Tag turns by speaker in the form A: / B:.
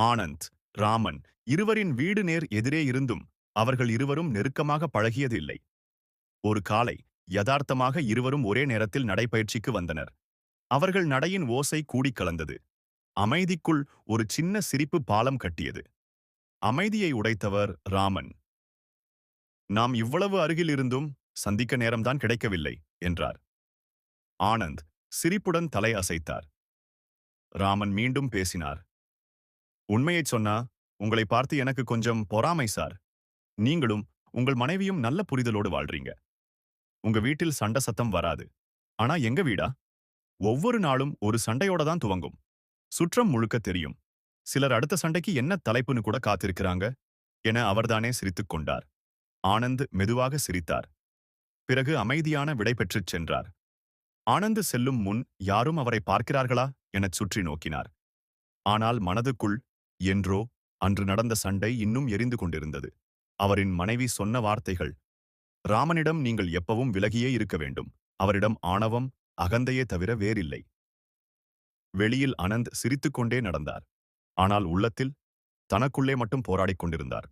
A: ஆனந்த், ராமன் இருவரின் வீடு நேர் எதிரே இருந்தும் அவர்கள் இருவரும் நெருக்கமாக பழகியது இல்லை. ஒரு காலை யதார்த்தமாக இருவரும் ஒரே நேரத்தில் நடைபயிற்சிக்கு வந்தனர். அவர்கள் நடையின் ஓசை கூடிக் கலந்தது. அமைதிக்குள் ஒரு சின்ன சிரிப்பு பாலம் கட்டியது. அமைதியை உடைத்தவர் ராமன். நாம் இவ்வளவு அருகில் இருந்தும் சந்திக்க நேரம்தான் கிடைக்கவில்லை என்றார். ஆனந்த் சிரிப்புடன் தலை அசைத்தார். ராமன் மீண்டும் பேசினார். உண்மையைச் சொன்னா, உங்களை பார்த்து எனக்கு கொஞ்சம் பொறாமை சார். நீங்களும் உங்கள் மனைவியும் நல்ல புரிதலோடு வாழ்றீங்க. உங்க வீட்டில் சண்டை சத்தம் வராது. ஆனா எங்க வீடா? ஒவ்வொரு நாளும் ஒரு சண்டையோட தான் துவங்கும். சுற்றம் முழுக்க தெரியும். சிலர் அடுத்த சண்டைக்கு என்ன தலைப்புன்னு கூட காத்திருக்கிறாங்க என அவர்தானே சிரித்துக் கொண்டார். ஆனந்த் மெதுவாக சிரித்தார். பிறகு அமைதியான விடை பெற்றுச் சென்றார். ஆனந்த் செல்லும் முன் யாரும் அவரை பார்க்கிறார்களா எனச் சுற்றி நோக்கினார். ஆனால் மனதுக்குள் என்றோ அன்று நடந்த சண்டை இன்னும் எரிந்து கொண்டிருந்தது. அவரின் மனைவி சொன்ன வார்த்தைகள், ராமனிடம் நீங்கள் எப்பவும் விலகியே இருக்க வேண்டும். அவரிடம் ஆணவம், அகந்தையே தவிர வேறில்லை. வெளியில் அனந்த் சிரித்துக்கொண்டே நடந்தார். ஆனால் உள்ளத்தில் தனக்குள்ளே மட்டும் போராடிக் கொண்டிருந்தார்.